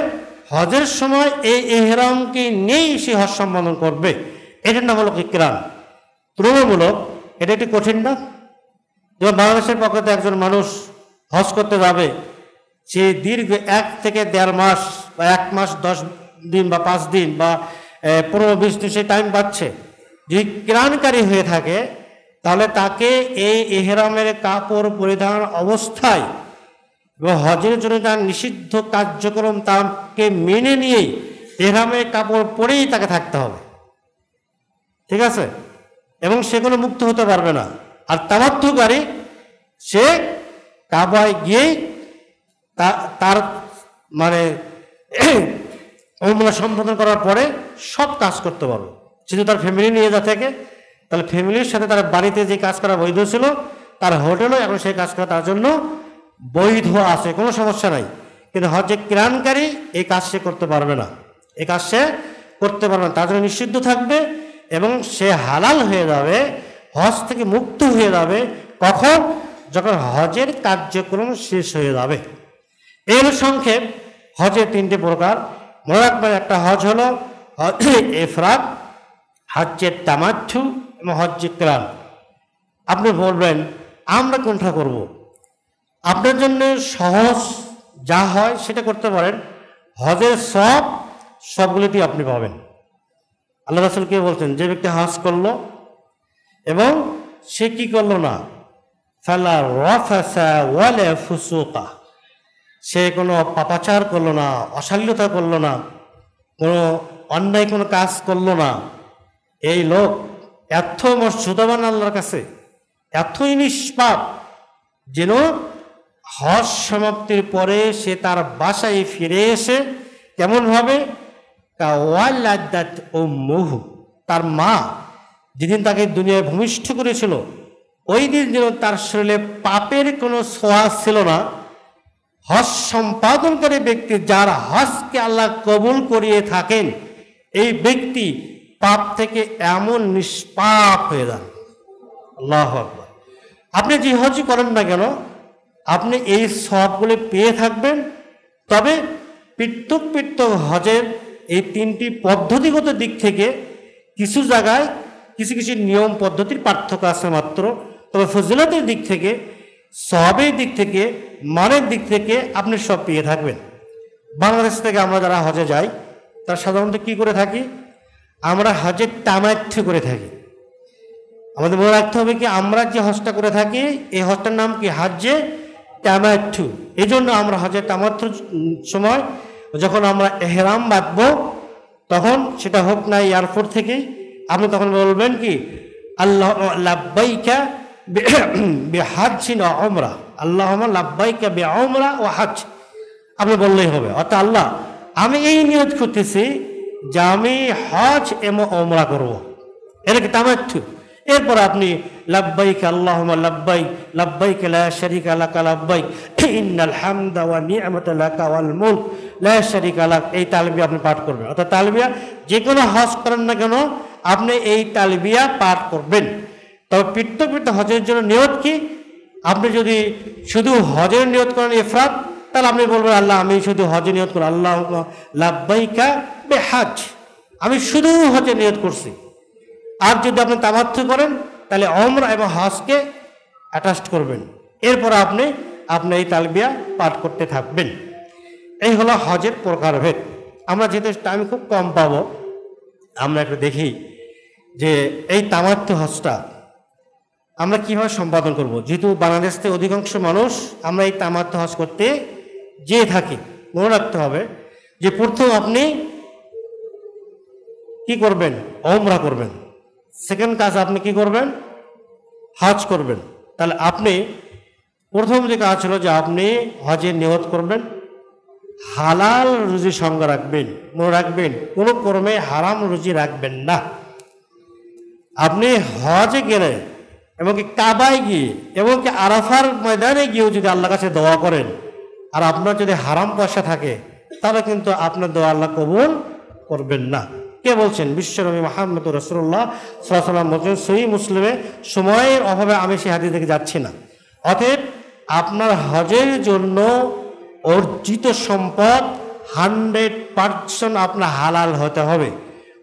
হজের সময় এই এহরামকে নিয়েই সে হজ সম্পাদন করবে। এটার নাম হলো কিরান। তুলনামূলক এটা একটি কঠিন না। যেমন বাংলাদেশের পক্ষে একজন মানুষ হজ করতে যাবে, সে দীর্ঘ 1 থেকে 1.5 মাস বা 1 মাস 10 দিন বা 5 দিন বা 15-20 দিন সে টাইম পাচ্ছে। যদি কিরানকারী হয়ে থাকে তাহলে তাকে এই এহরামের কাপড় পরিধান অবস্থায় এবং হজের জন্য তার নিষিদ্ধ কার্যক্রম তাকে মেনে নিয়েই এহরামের কাপড় পরেই তাকে থাকতে হবে, ঠিক আছে? এবং সে কোনো মুক্ত হতে পারবে না। আর তামাত্তুকারী সে কাবায় গিয়েই তার মানে ওমরা সম্পাদন করার পরে সব কাজ করতে পারবে। যদি তার ফ্যামিলি নিয়ে যা থাকে, তাহলে ফ্যামিলির সাথে তার বাড়িতে যে কাজ করা বৈধ ছিল, তার হোটেলও এখন সেই কাজ করা তার জন্য বৈধ আছে, কোনো সমস্যা নাই। কিন্তু হজ্জে কিরানকারী এই কাজ সে করতে পারবে না, এই কাজ সে করতে পারবে না, তার জন্য নিষিদ্ধ থাকবে। এবং সে হালাল হয়ে যাবে, হজ থেকে মুক্ত হয়ে যাবে কখন? যখন হজের কার্যক্রম শেষ হয়ে যাবে। এর সংক্ষেপ হজের 3টে প্রকার। মনে রাখবেন, একটা হজ হলো হজ্জে ইফরাদ, হজ্জে তামাত্তু এবং হজ্জে কিরান। আপনি বলবেন আমরা কোনটা করব? আপনার জন্য সহজ যা হয় সেটা করতে পারেন। হজের সবগুলিটি আপনি পাবেন। আল্লাহ রাসূল কে বলছেন, যে ব্যক্তি হজ করলো এবং সে কি করলো না, ফালা রাফাসা ওয়ালা ফুসুকা, সে কোনো পাপাচার করলো না, অশ্লীলতা করলো না, কোনো অন্যায় কোনো কাজ করলো না, এই লোক এত মর্যাদাবান আল্লাহর কাছে, এতই নিষ্পাপ যেন হজ সমাপ্তির পরে সে তার বাসায় ফিরে এসে কেমনভাবে তার মা যেদিন তাকে দুনিয়ায় ভূমিষ্ঠ করেছিল ওই দিন যেন তার শরীরে পাপের কোনো ছোঁয়া ছিল না। হজ সম্পাদনকারী ব্যক্তি যার হজকে আল্লাহ কবুল করিয়ে থাকেন, এই ব্যক্তি পাপ থেকে এমন নিষ্পাপ হয়ে যান। আল্লাহু আকবার। আপনি যে হজই করেন না কেন, আপনি এই সবগুলো পেয়ে থাকবেন। তবে পৃথক পৃথক হজের এই 3টি পদ্ধতিগত দিক থেকে কিছু জায়গায় কিছু কিছু নিয়ম পদ্ধতির পার্থক্য আছে মাত্র। তবে ফজিলতের দিক থেকে, সওয়াবের দিক থেকে, মানের দিক থেকে আপনি সব পেয়ে থাকবেন। বাংলাদেশ থেকে আমরা যারা হজে যাই তারা সাধারণত কি করে থাকি, আমরা হজের তামাত্তু করে থাকি। আমাদের মনে রাখতে হবে কি, আমরা যে হজটা করে থাকি এই হজটার নাম কি, হজ্জে তামাত্তু। এই জন্য আমরা হজের তামাত্তুর সময় যখন আমরা এহরাম বাঁধবো তখন সেটা হোক না এয়ারপোর্ট থেকে, আপনি তখন বলবেন কি আল্লাহ লাব্বাইকা বিহাজ্জিন ওয়া উমরা, আল্লাহুম্মা লাব্বাইকা বিউমরা ওয়া হজ, আপনি বললেই হবে। অর্থাৎ আল্লাহ আমি এই নিয়ত করতেছি যে আমি হজ এবং উমরা করব, এটা কি তামাত্তু। এরপর আপনি লাব্বাইক আল্লাহুম্মা লাব্বাইক লাব্বাইক লা শারীকা লাকা লাব্বাইক ইন্নাল হামদা ওয়া নি'মাতা লাকা ওয়াল মুলক লা শারীকা লাক, এই তালবিয়া আপনি পাঠ করবেন। অর্থাৎ তালবিয়া যে কোনো হজ করেন না কেন আপনি এই তালবিয়া পাঠ করবেন। তবে পৃথক হজের জন্য নিয়ত কি, আপনি যদি শুধু হজের নিয়ত করেন ইফরাদ, তাহলে আপনি বলবেন আল্লাহ আমি শুধু হজের নিয়ত করি, আল্লাহুম্মা লাব্বাইকা বিহজ, আমি শুধু হজের নিয়ত করছি। আর যদি আপনি তামাত্তু করেন তাহলে উমরা এবং হজকে অ্যাটাচড করবেন। এরপর আপনি এই তালবিয়া পাঠ করতে থাকবেন। এই হলো হজের প্রকারভেদ। আমরা যেহেতু টাইম খুব কম পাবো, আমরা একটু দেখি যে এই তামাত্তু হজটা আমরা কিভাবে সম্পাদন করব। যেহেতু বাংলাদেশ থেকে অধিকাংশ মানুষ আমরা এই তামাত্তু হজ করতে যেয়ে থাকি, মনে রাখতে হবে যে প্রথম আপনি কি করবেন, উমরা করবেন। সেকেন্ড কাজ আপনি কি করবেন, হজ করবেন। তাহলে আপনি প্রথম যে কাজ হলো যে আপনি হজের নিয়ত করবেন, হালাল রুজি সঙ্গে রাখবেন। মনে রাখবেন কোনো কর্মে হারাম রুজি রাখবেন না। আপনি হজে গেলে এবং কি কাবায় গিয়ে এবং কি আরাফার ময়দানে গিয়েও যদি আল্লাহর কাছে দোয়া করেন আর আপনার যদি হারাম পয়সা থাকে তাহলে কিন্তু আপনার দোয়া আল্লাহ কবুল করবেন না। কে বলছেন? বিশ্বনবী মুহাম্মদ রাসূলুল্লাহ সাল্লাল্লাহু আলাইহি ওয়াসাল্লাম বলছেন, সহিহ মুসলিমে, সময়ের অভাবে আমি সেই হাদিস থেকে যাচ্ছি না। অতএব আপনার হজের জন্য অর্জিত সম্পদ 100% আপনার হালাল হতে হবে।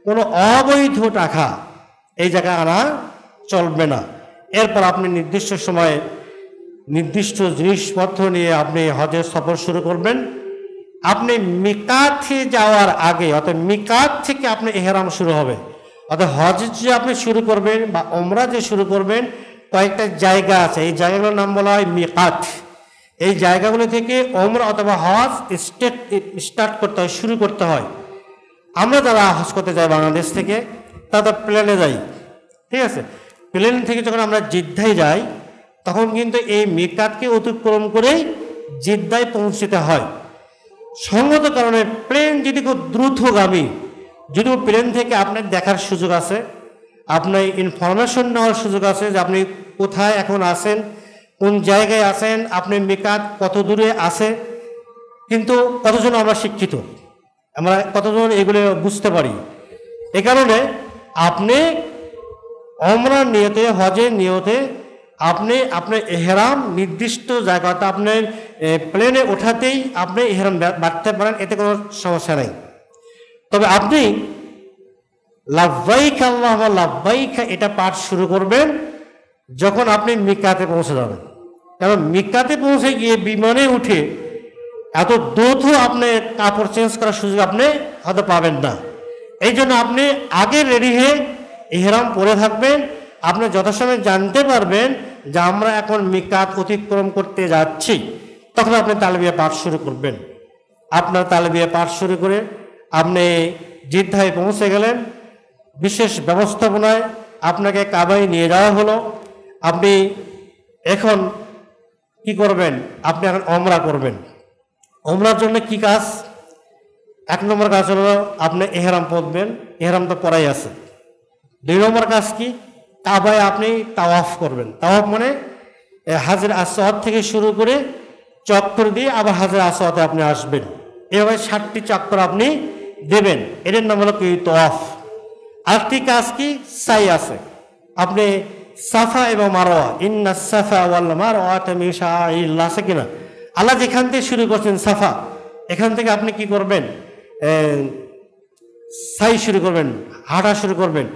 কোনো অবৈধ টাকা এই জায়গায় আনা চলবে না। এরপর আপনি নির্দিষ্ট সময়ে নির্দিষ্ট জিনিসপত্র নিয়ে আপনি হজের সফর শুরু করবেন। আপনি মিকাতে যাওয়ার আগে, অর্থাৎ মিকাত থেকে আপনি ইহরাম শুরু হবে। অর্থাৎ হজ যে আপনি শুরু করবেন বা উমরা যে শুরু করবেন, কয়েকটা জায়গা আছে, এই জায়গাগুলোর নাম বলা হয় মিকাত। এই জায়গাগুলো থেকে উমরা অথবা হজ স্টার্ট করতে হয়, শুরু করতে হয়। আমরা যারা হজ করতে যাই বাংলাদেশ থেকে, তারা প্লেনে যাই, ঠিক আছে। প্লেন থেকে যখন আমরা জিদ্দায় যাই তখন কিন্তু এই মিকাতকে অতিক্রম করেই জিদ্দায় পৌঁছতে হয়। সঙ্গত কারণে প্লেন যদি খুব দ্রুতগামী, যদিও প্লেন থেকে আপনার দেখার সুযোগ আছে, আপনার ইনফরমেশন নেওয়ার সুযোগ আছে যে আপনি কোথায় এখন আছেন, কোন জায়গায় আছেন, আপনি মিকাত কত দূরে আছে। কিন্তু কতজন আমরা শিক্ষিত, আমরা কতজন এগুলো বুঝতে পারি। এ কারণে আপনি উমরার নিয়তে, হজের নিয়তে আপনি আপনার ইহরাম নির্দিষ্ট জায়গাতে আপনার প্লেনে ওঠাতেই আপনি ইহরাম বাঁধতে পারেন, এতে কোনো সমস্যা নেই। তবে আপনি লাব্বাইক আল্লাহুম্মা লাব্বাইক এটা পাঠ শুরু করবেন যখন আপনি মিকাতে পৌঁছে যাবেন। কারণ মিকাতে পৌঁছে গিয়ে বিমানে উঠে এত দ্রুত আপনি কাপড় চেঞ্জ করার সুযোগ আপনি হয়তো পাবেন না। এই জন্য আপনি আগে রেডি হয়ে ইহরাম পরে থাকবেন। আপনি যথাসময়ে জানতে পারবেন যে আমরা এখন মিকাত অতিক্রম করতে যাচ্ছি, তখন আপনি তালবিয়া পাঠ শুরু করবেন। আপনার তালবিয়া পাঠ শুরু করে আপনি জিদ্দায় পৌঁছে গেলেন। বিশেষ ব্যবস্থাপনায় আপনাকে কাবায় নিয়ে যাওয়া হলো। আপনি এখন কি করবেন? আপনি এখন উমরা করবেন। উমরার জন্য কি কাজ? 1 নম্বর কাজ হলো আপনি ইহরাম পরবেন, ইহরাম তো পরাই আছে। 2 নম্বর কাজ কি? কাবায় আপনি তাওয়াফ করবেন। তাওয়াফ মানে হাজরে আসওয়াদ থেকে শুরু করে চক্কর দিয়ে আবার হাজরে আসওয়াদে আপনি আসবেন। এভাবে 7টি চক্কর আপনি দেবেন, এর নাম হলো কি তাওয়াফ। আরেকটি কাজ কি? সাই আছে। আপনি সাফা এবং মারওয়া, ইন্নাস সাফা ওয়াল মারওয়াতা মিন শাআইরিল্লাহ আছে কিনা? আল্লাহ যেখান থেকে শুরু করছেন সাফা, এখান থেকে আপনি কি করবেন? সাই শুরু করবেন, হাঁটা শুরু করবেন।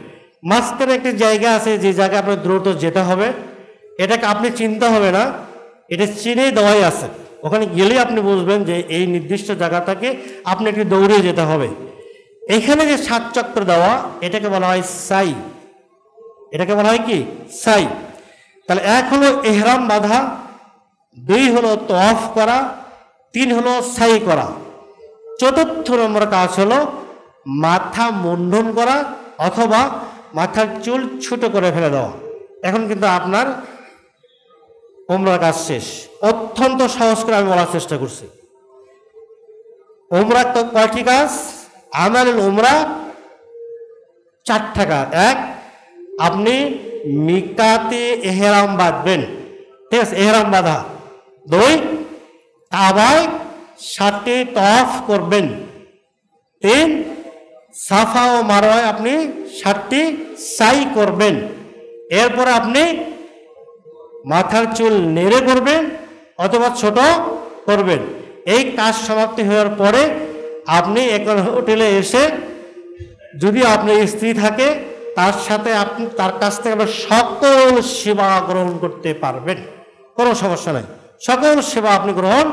মাঝখানে একটি জায়গা আছে যে জায়গায় আপনার দ্রুত যেতে হবে, এটাকে আপনি চিনতে হবে না, এটা চিনে দেওয়াই আছে। ওখানে গেলেই আপনি বুঝবেন যে এই নির্দিষ্ট জায়গাটাকে আপনি একটু দৌড়ে যেতে হবে। এখানে যে 7 চক্র দেওয়া, এটাকে বলা হয় সাই। এটাকে বলা হয় কি? সাই। তাহলে 1 হলো ইহরাম বাঁধা, 2 হলো তাওয়াফ করা, 3 হলো সাই করা। 4র্থ নম্বর কাজ হলো মাথা মুন্ডন করা অথবা মাথার চুল ছোট করে ফেলে দেওয়া। এখন কিন্তু আপনার উমরার কাজ শেষ। অত্যন্ত সহজ করে আমি বলার চেষ্টা করছি। উমরা তো কয়টি কাজ? আমালুল উমরা 4টা কাজ। 1, আপনি মিকাতে এহরাম বাঁধবেন, ঠিক আছে, এহরাম বাঁধা। 2, কাবায় 7টি তওয়াফ করবেন। 3, সাফা ও মারওয়ায় আপনি 7টি সাই করবেন। এরপরে আপনি মাথার চুল নেড়ে করবেন অথবা ছোট করবেন। এই কাজ সমাপ্তি হওয়ার পরে আপনি এখন হোটেলে এসে, যদি আপনার স্ত্রী থাকে তার সাথে আপনি তার কাছ থেকে সকল সেবা গ্রহণ করতে পারবেন, কোনো সমস্যা নাই। সকল সেবা আপনি গ্রহণ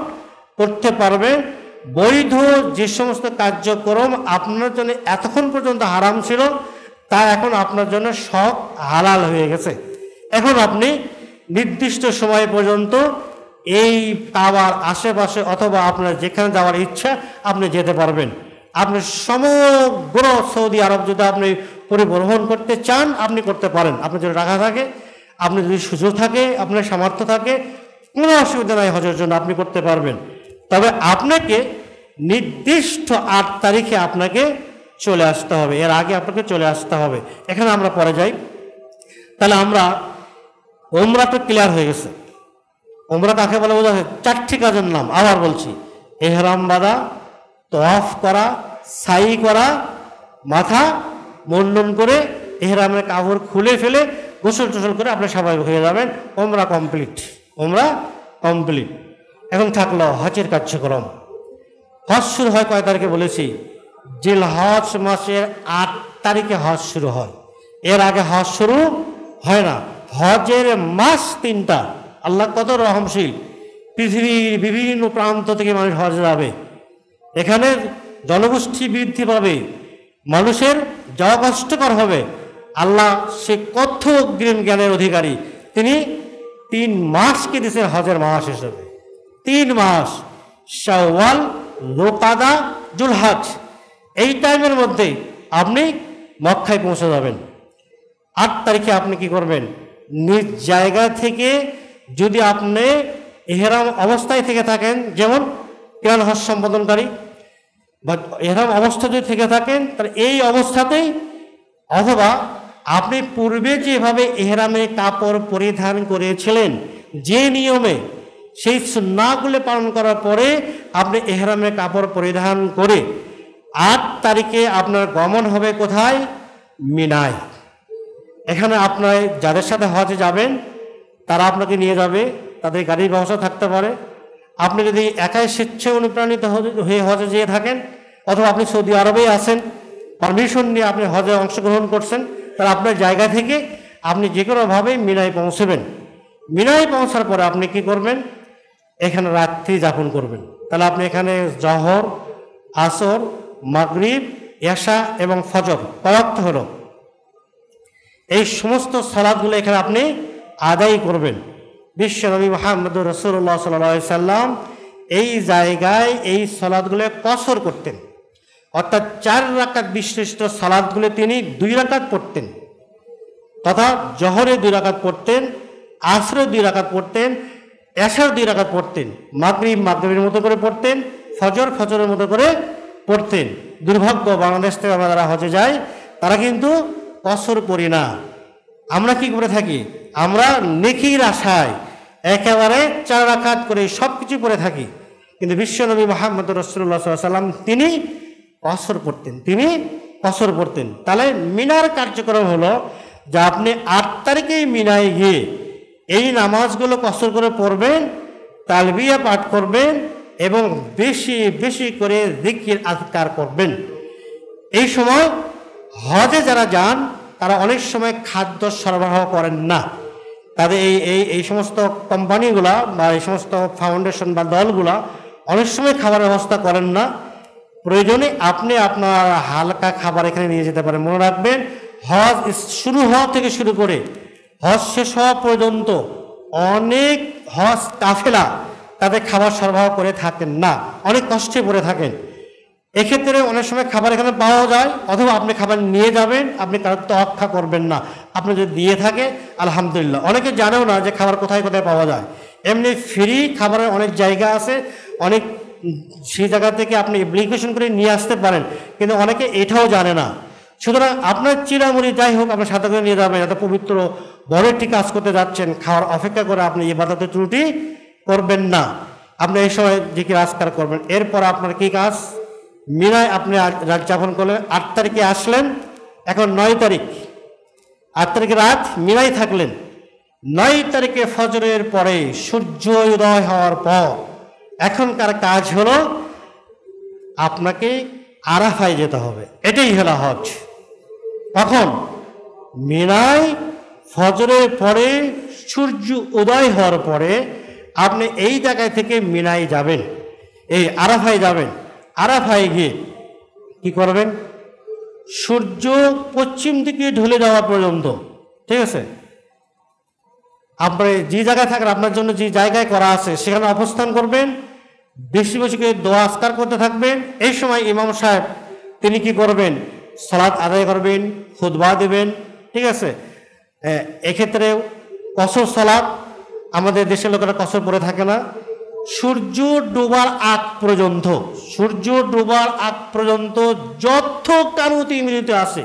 করতে পারবেন। বৈধ যে সমস্ত কার্যক্রম আপনার জন্য এতক্ষণ পর্যন্ত হারাম ছিল তা এখন আপনার জন্য সব হালাল হয়ে গেছে। এখন আপনি নির্দিষ্ট সময় পর্যন্ত এই কাবার আশেপাশে অথবা আপনার যেখানে যাওয়ার ইচ্ছা আপনি যেতে পারবেন। আপনি সমগ্র সৌদি আরব যদি আপনি পরিভ্রমণ করতে চান আপনি করতে পারেন। আপনার যদি টাকা থাকে, আপনি যদি সুযোগ থাকে, আপনার সামর্থ্য থাকে, কোনো অসুবিধা নাই, হজের জন্য আপনি করতে পারবেন। তবে আপনাকে নির্দিষ্ট 8 তারিখে আপনাকে চলে আসতে হবে, এর আগে আপনাকে চলে আসতে হবে। এখানে আমরা পরে যাই। তাহলে আমরা উমরা তো ক্লিয়ার হয়ে গেছে। উমরা কাকে বলে বোঝা যায়? 4টি কাজের নাম আবার বলছি: এহরাম বাঁধা, তওয়াফ করা, সাই করা, মাথা মুন্ডন করে এহরামের কাপড় খুলে ফেলে গোসল টোসল করে আপনি স্বাভাবিক হয়ে যাবেন। উমরা কমপ্লিট, উমরা কমপ্লিট। এখন থাকলো হজের কার্যক্রম। হজ শুরু হয় কয় তারিখে বলেছি? জিলহজ মাসের 8 তারিখে হজ শুরু হয়। এর আগে হজ শুরু হয় না। হজের মাস 3টা। আল্লাহ কত রহমশীল, পৃথিবীর বিভিন্ন প্রান্ত থেকে মানুষ হজে যাবে। এখানে জনগোষ্ঠী বৃদ্ধি পাবে, মানুষের যাওয়া কষ্টকর হবে। আল্লাহ সে কত অগ্রিম জ্ঞানের অধিকারী, তিনি 3 মাসকে দিয়েছেন হজের মাস হিসেবে। 3 মাস, শাওয়াল, যোলকাদা, জুলহজ। এই টাইমের মধ্যে আপনি মক্কায় পৌঁছে যাবেন। 8 তারিখে আপনি কি করবেন? নিজ জায়গা থেকে যদি আপনি ইহরাম অবস্থায় থেকে থাকেন, যেমন কিরান হজ সম্পাদনকারী বা ইহরাম অবস্থা যদি থেকে থাকেন তাহলে এই অবস্থাতেই, অথবা আপনি পূর্বে যেভাবে ইহরামে কাপড় পরিধান করেছিলেন যে নিয়মে, সেই সুন্নাহগুলো পালন করার পরে আপনি ইহরামে কাপড় পরিধান করে 8 তারিখে আপনার গমন হবে কোথায়? মিনায়। এখানে আপনার যাদের সাথে হজে যাবেন তারা আপনাকে নিয়ে যাবে, তাদের গাড়ির ব্যবস্থা থাকতে পারে। আপনি যদি একাই স্বেচ্ছায় অনুপ্রাণিত হয়ে হজে যেয়ে থাকেন, অথবা আপনি সৌদি আরবেই আছেন, পারমিশন নিয়ে আপনি হজে অংশগ্রহণ করছেন, তাহলে আপনার জায়গা থেকে আপনি যে কোনোভাবেই মিনায় পৌঁছবেন। মিনায় পৌঁছার পরে আপনি কি করবেন? এখানে রাত্রি যাপন করবেন। তাহলে আপনি এখানে জহর, আসর, মাগরিব, এশা এবং ফজর কওয়াক্ত হলো, এই সমস্ত সালাতগুলো এখানে আপনি আদায় করবেন। বিশ্বনবী মুহাম্মদুর রাসূলুল্লাহ সাল্লাল্লাহু আলাইহি সাল্লাম এই জায়গায় এই সালাতগুলো কসর করতেন, অর্থাৎ 4 রাকাত বিশিষ্ট সালাতগুলো তিনি 2 রাকাত পড়তেন, তথা জহরে 2 রাকাত পড়তেন, আসরে 2 রাকাত পড়তেন, এশার 2 রাকাত পড়তেন, মাগরিব মাগরিবের মতো করে পড়তেন, ফজর ফজরের মতো করে পড়তেন। দুর্ভাগ্য, বাংলাদেশ থেকে আমরা যারা হজে যাই তারা কিন্তু কসর করি না। আমরা কি করে থাকি? আমরা নেকির আশায় একেবারে 4 রাকাত করে সব কিছু পড়ে থাকি। কিন্তু বিশ্বনবী মুহাম্মদ রাসূলুল্লাহ সাল্লাল্লাহু আলাইহি ওয়াসাল্লাম তিনি কসর পড়তেন, তিনি কসর পড়তেন। তাহলে মিনার কার্যক্রম হলো যে আপনি 8 তারিখেই মিনায় গিয়ে এই নামাজগুলো কসর করে পড়বেন, তালবিয়া পাঠ করবেন এবং বেশি বেশি করে জিকির আজকার করবেন। এই সময় হজে যারা যান তারা অনেক সময় খাদ্য সরবরাহ করেন না। তাদের এই সমস্ত কোম্পানিগুলা বা এই সমস্ত ফাউন্ডেশন বা দলগুলা অনেক সময় খাবার ব্যবস্থা করেন না। প্রয়োজনে আপনি আপনার হালকা খাবার এখানে নিয়ে যেতে পারেন। মনে রাখবেন, হজ শুরু হওয়া থেকে শুরু করে হজ শেষ হওয়া পর্যন্ত অনেক হজ কাফেলা তাদের খাবার সরবরাহ করে থাকেন না, অনেক কষ্টে পড়ে থাকেন। এক্ষেত্রে অনেক সময় খাবার এখানে পাওয়া যায়, অথবা আপনি খাবার নিয়ে যাবেন, আপনি কারোর তোয়াক্কা করবেন না। আপনি যদি দিয়ে থাকে আলহামদুলিল্লাহ। অনেকে জানেও না যে খাবার কোথায় কোথায় পাওয়া যায়। এমনি ফ্রি খাবারের অনেক জায়গা আছে, অনেক সেই জায়গা থেকে আপনি অ্যাপ্লিকেশন করে নিয়ে আসতে পারেন, কিন্তু অনেকে এটাও জানে না। সুতরাং আপনার চিরামুড়ি যাই হোক আপনার সাথে করে নিয়ে যাবেন। এত পবিত্র বড় একটি কাজ করতে যাচ্ছেন, খাওয়ার অপেক্ষা করে আপনি ইবাদতে ত্রুটি করবেন না। আপনি এই সময় জিকির আজকার করবেন। এরপর আপনার কি কাজ? মিনায় আপনি রাত যাপন করলেন, 8 তারিখে আসলেন, এখন 9 তারিখ, 8 তারিখে রাত মিনায় থাকলেন। 9 তারিখে ফজরের পরে সূর্য উদয় হওয়ার পর এখনকার কাজ হলো আপনাকে আরাফায় যেতে হবে। এটাই হলো হজ। তখন মিনায় ফজরের পরে সূর্য উদয় হওয়ার পরে আপনি এই জায়গায় থেকে মিনায় যাবেন, এই আরাফায় যাবেন। আরাফায় গিয়ে কি করবেন? সূর্য পশ্চিম দিকে ঢলে যাওয়া পর্যন্ত, ঠিক আছে, আপনি যে জায়গায় থাকেন আপনার জন্য যে জায়গায় করা আছে সেখানে অবস্থান করবেন, বেশি বেশি করে দোয়া আজকার করতে থাকবেন। এই সময় ইমাম সাহেব তিনি কি করবেন? সালাত আদায় করবেন, খুতবা দেবেন, ঠিক আছে। এক্ষেত্রে কসর সালাত, আমাদের দেশের লোকেরা কসর পড়ে থাকে না। সূর্য ডোবার আগ পর্যন্ত, সূর্য ডোবার আগ পর্যন্ত যত কানুতি মিনিতে আছে,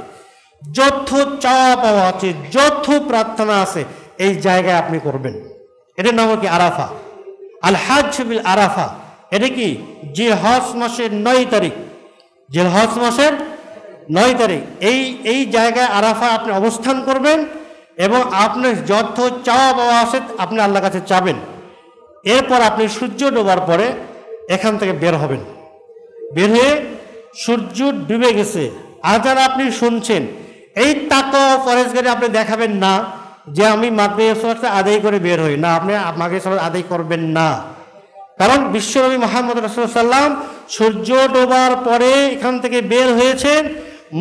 যত চাওয়া পাওয়া আছে, যত প্রার্থনা আছে, এই জায়গায় আপনি করবেন। এটার নাম কি? আরাফা। আল হাজ বিল আরাফা। এটা কি? জিলহজ মাসের 9 তারিখ, জিলহজ মাসের 9 তারিখ এই জায়গায় আরাফা আপনি অবস্থান করবেন এবং আপনার যত চাওয়া পাওয়া আছে আপনি আল্লাহর কাছে চাবেন। এরপর আপনি সূর্য ডোবার পরে এখান থেকে বের হবেন। বের হয়ে সূর্য ডুবে গেছে আজান আপনি শুনছেন, এই তাকওয়া পরহেজগারি আপনি দেখাবেন না যে আমি মাগরিব সালাত আদায় করে বের হই না। আপনি মাগরিব সালাত আদায় করবেন না, কারণ বিশ্বনবী মুহাম্মদ রাসূলুল্লাহ সাল্লাম সূর্য ডোবার পরে এখান থেকে বের হয়েছেন,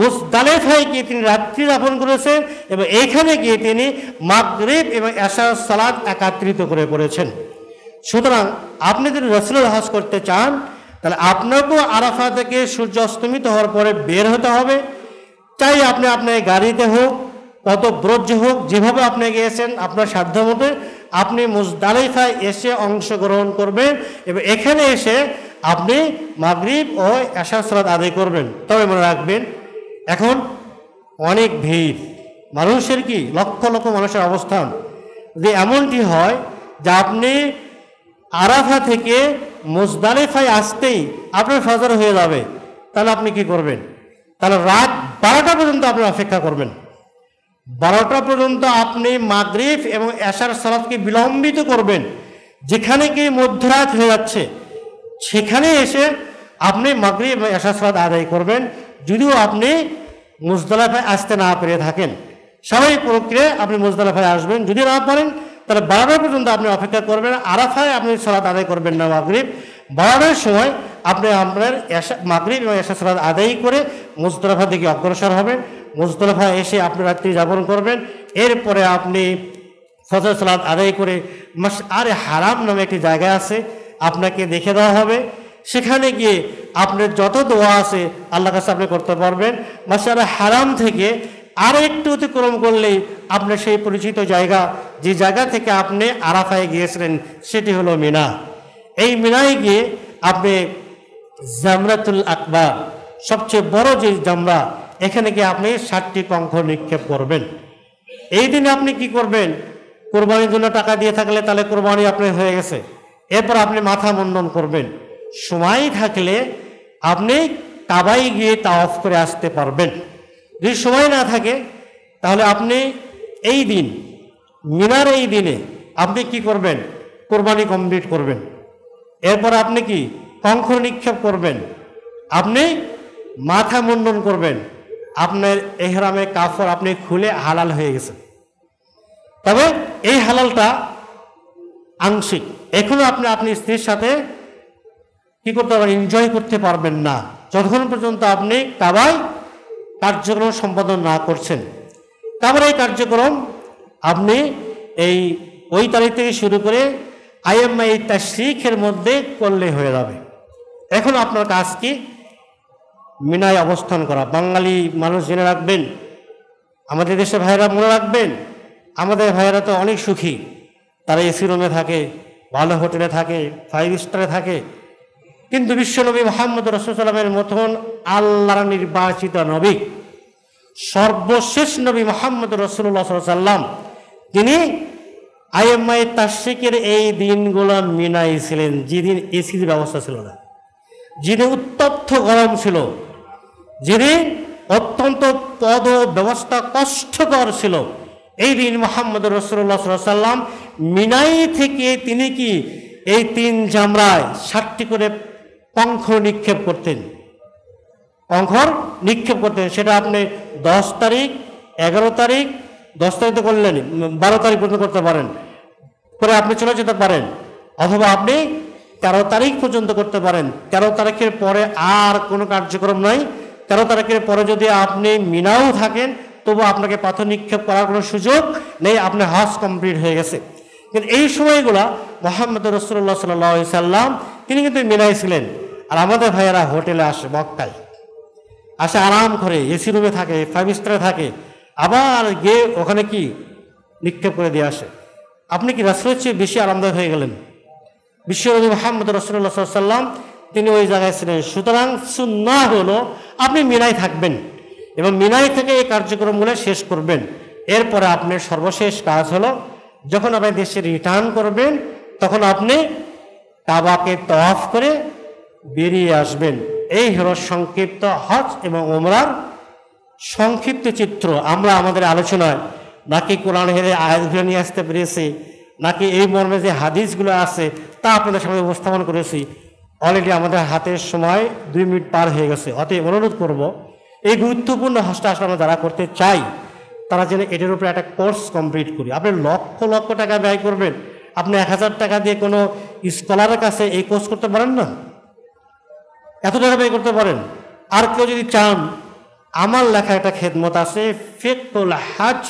মুজদালিফায় গিয়ে তিনি রাত্রি যাপন করেছেন এবং এইখানে গিয়ে তিনি মাগরিব এবং এশার সালাত একত্রিত করে পড়েছেন। সুতরাং আপনি যদি রাসূলের হজ করতে চান তাহলে আপনাকেও আরাফা থেকে সূর্য অস্তমিত হওয়ার পরে বের হতে হবে। চাই আপনি আপনার গাড়িতে হোক, কত ব্রজ হোক, যেভাবে আপনি গিয়েছেন আপনার সাধ্য মতো আপনি মুজদালিফায় এসে অংশগ্রহণ করবেন এবং এখানে এসে আপনি মাগরিব ও এশার সালাত আদায় করবেন। তবে মনে রাখবেন এখন অনেক ভিড়, মানুষের কি লক্ষ লক্ষ মানুষের অবস্থান, যে এমনটি হয় যে আপনি আরাফা থেকে মুজদালিফায় আসতেই আপনার ফজর হয়ে যাবে, তাহলে আপনি কি করবেন? তাহলে রাত 12টা পর্যন্ত আপনি অপেক্ষা করবেন। 12টা পর্যন্ত আপনি মাগরিব এবং এশার সালাতকে বিলম্বিত করবেন। যেখানে কি মধ্যরাত হয়ে যাচ্ছে সেখানে এসে আপনি মাগরিব এবং এশার সালাত আদায় করবেন, যদিও আপনি মুজদালিফায় আসতে না পেরে থাকেন। স্বাভাবিক প্রক্রিয়ায় আপনি মুজদালিফায় আসবেন, যদি না পারেন তাহলে 12টা পর্যন্ত আপনি অপেক্ষা করবেন। আরাফায় আপনি সালাত আদায় করবেন না মাগরিব। 12টার সময় আপনি আপনার মাগরিব এবং এশার সালাত আদায় করে মুজদালিফার দিকে অগ্রসর হবেন। মুজদালিফায় এসে আপনি রাত্রি যাপন করবেন। এরপরে আপনি ফজর সালাত আদায় করে মাশআরে হারাম নামে একটি জায়গা আছে, আপনাকে দেখে দেওয়া হবে। সেখানে গিয়ে আপনার যত দোয়া আছে আল্লাহর কাছে আপনি করতে পারবেন। মাশআরে হারাম থেকে আর একটু অতিক্রম করলেই আপনার সেই পরিচিত জায়গা, যে জায়গা থেকে আপনি আরাফায় গিয়েছিলেন, সেটি হলো মিনা। এই মিনায় গিয়ে আপনি জামরাতুল আকবার, সবচেয়ে বড় যে জামরা, এখানে গিয়ে আপনি 7টি কঙ্কর নিক্ষেপ করবেন। এই দিনে আপনি কি করবেন? কোরবানির জন্য টাকা দিয়ে থাকলে তাহলে কোরবানি আপনার হয়ে গেছে। এরপর আপনি মাথা মুন্ডন করবেন। সময় থাকলে আপনি কাবায় গিয়ে তাওয়াফ করে আসতে পারবেন। যদি সময় না থাকে তাহলে আপনি এই দিন, মিনার এই দিনে আপনি কি করবেন? কোরবানি কমপ্লিট করবেন। এরপর আপনি কি কঙ্কর নিক্ষেপ করবেন, আপনি মাথা মুন্ডন করবেন, আপনার ইহরামে কাফর আপনি খুলে হালাল হয়ে গেছেন। তবে এই হালালটা আংশিক, এখনো আপনি স্ত্রীর সাথে কি করতে পারবেন? এনজয় করতে পারবেন না যতক্ষণ পর্যন্ত আপনি কাবায় কার্যক্রম সম্পাদন না করছেন। কাবার এই কার্যক্রম আপনি ওই তারিখ থেকে শুরু করে আইএমআই তাশরিকের মধ্যে করলে হয়ে যাবে। এখন আপনার কাজ কি? মিনায় অবস্থান করা। বাঙালি মানুষ জেনে রাখবেন, আমাদের দেশের ভাইয়েরা মনে রাখবেন, আমাদের ভাইয়েরা তো অনেক সুখী, তারা এসি রুমে থাকে, ভালো হোটেলে থাকে, 5 স্টারে থাকে। কিন্তু বিশ্বনবী মুহাম্মদ রাসূলুল্লাহ সাল্লামের মতন আল্লাহর নির্বাচিত নবী, সর্বশেষ নবী মুহাম্মদ রাসূলুল্লাহ সাল্লাল্লাহু আলাইহি ওয়াসাল্লাম, তিনি আইএমআই তাশরিকের এই দিনগুলো মিনায় ছিলেন, যেদিন এসির ব্যবস্থা ছিল না, যেদিন উত্তপ্ত গরম ছিল, যেদিন অত্যন্ত পদ ব্যবস্থা কষ্টকর ছিল। এই দিন মুহাম্মদ রাসূলুল্লাহ সাল্লাল্লাহু আলাইহি ওয়াসাল্লাম মিনাই থেকে তিনি কি এই 3 জামরায় 7টি করে পঙ্খর নিক্ষেপ করতেন, পঙ্খর নিক্ষেপ করতেন। সেটা আপনি 10 তারিখ, 11 তারিখ, 10 তারিখ তো করলেন, 12 তারিখ পর্যন্ত করতে পারেন, করে আপনি চলে যেতে পারেন, অথবা আপনি 13 তারিখ পর্যন্ত করতে পারেন। 13 তারিখের পরে আর কোনো কার্যক্রম নাই। 13 তারিখের পরে যদি আপনি মিনাও থাকেন, তবু আপনাকে পাথর নিক্ষেপ করার কোনো সুযোগ নেই, আপনার হজ কমপ্লিট হয়ে গেছে। কিন্তু এই সময়গুলা মুহাম্মদ রাসূলুল্লাহ সাল্লাল্লাহু আলাইহি সাল্লাম তিনি কিন্তু মিনায় ছিলেন। আর আমাদের ভাইয়েরা হোটেলে আসে, মক্কায় আসে, আরাম করে এসি রুমে থাকে, 5 স্টারে থাকে, আবার গিয়ে ওখানে কি নিক্ষেপ করে দিয়ে আসে। আপনি কি রাসূলের চেয়ে বেশি আরামদায়ক হয়ে গেলেন? বিশ্বনবী মুহাম্মদ রাসূলুল্লাহ সাল্লাল্লাহু আলাইহি সাল্লাম তিনি ওই জায়গায় ছিলেন। সুতরাং সুন্নাহ হলো আপনি মিনায় থাকবেন এবং মিনায় থেকে এই কার্যক্রমগুলো শেষ করবেন। এরপরে আপনার সর্বশেষ কাজ হলো, যখন আপনি দেশে রিটার্ন করবেন, তখন আপনি কাবাকে তওয়াফ করে বেরিয়ে আসবেন। এই হলো সংক্ষিপ্ত হজ এবং ওমরার সংক্ষিপ্ত চিত্র। আমরা আমাদের আলোচনায় নাকি কোরআনের আয়াতগুলো নিয়ে আসতে পেরেছি, নাকি এই মর্মে যে হাদিসগুলো আছে তা আপনাদের সামনে উপস্থাপন করেছি। অলরেডি আমাদের হাতের সময় 2 মিনিট পার হয়ে গেছে। অতএব অনুরোধ করব, এই গুরুত্বপূর্ণ হজটা আসলে আমরা যারা করতে চাই তারা যেন এটার উপরে একটা কোর্স কমপ্লিট করি। আপনি লক্ষ লক্ষ টাকা ব্যয় করবেন, আপনি 1000 টাকা দিয়ে কোনো স্কলারের কাছে এই কোর্স করতে পারেন না, এত টাকা ব্যয় করতে পারেন। আর কেউ যদি চান, আমার লেখা একটা খেদমত আছে, ফিকহুল হজ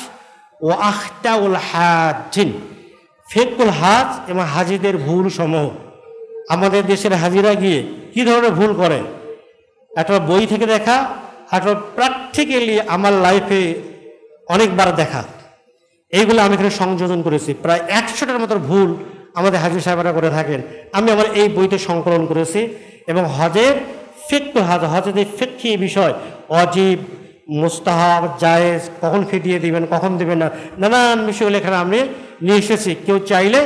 ও আখতাউল হাজিন, ফিকহুল হজ এবং হাজিদের ভুল সমূহ। আমাদের দেশের হাজিরা গিয়ে কি ধরনের ভুল করে, একটা বই থেকে দেখা, একটা প্র্যাকটিক্যালি আমার লাইফে অনেকবার দেখা, এইগুলো আমি এখানে সংযোজন করেছি। প্রায় 100টার মতো ভুল আমাদের হাজি সাহেবরা করে থাকেন, আমি আমার এই বইতে সংকলন করেছি। এবং হজের ফিকহুল হজ, হজের এই ফিকহি বিষয়, ওয়াজিব, মুস্তাহাব, জায়েজ, কখন ফিদিয়ে দিবেন, কখন দিবেন না, নানান বিষয়গুলো এখানে আমি নিয়ে এসেছি। কেউ চাইলে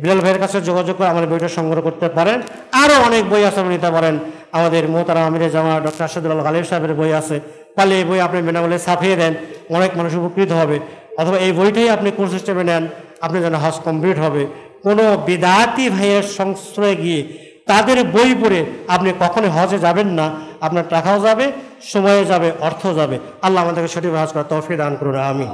বিলাল ভাইয়ের কাছে যোগাযোগ করে আমাদের বইটা সংগ্রহ করতে পারেন। আরও অনেক বই আছে, আপনি নিতে পারেন। আমাদের মোহতারাম আমিরে জামা ডক্টর আশাদুল্লাহ গালিব সাহেবের বই আছে, পারলে এই বই আপনি বিনামূল্যে ছাপিয়ে দেন, অনেক মানুষ উপকৃত হবে। অথবা এই বইটাই আপনি কোর্স সিস্টেমে নেন, আপনি যেন হজ কমপ্লিট হবে। কোনো বিদাতি ভাইয়ের সংশ্রয়ে গিয়ে তাদের বই পড়ে আপনি কখনোই হজে যাবেন না, আপনার টাকাও যাবে, সময়ে যাবে, অর্থ যাবে। আল্লাহ আমাদেরকে সঠিক হজ করার তৌফিক দান করুন, আমিন।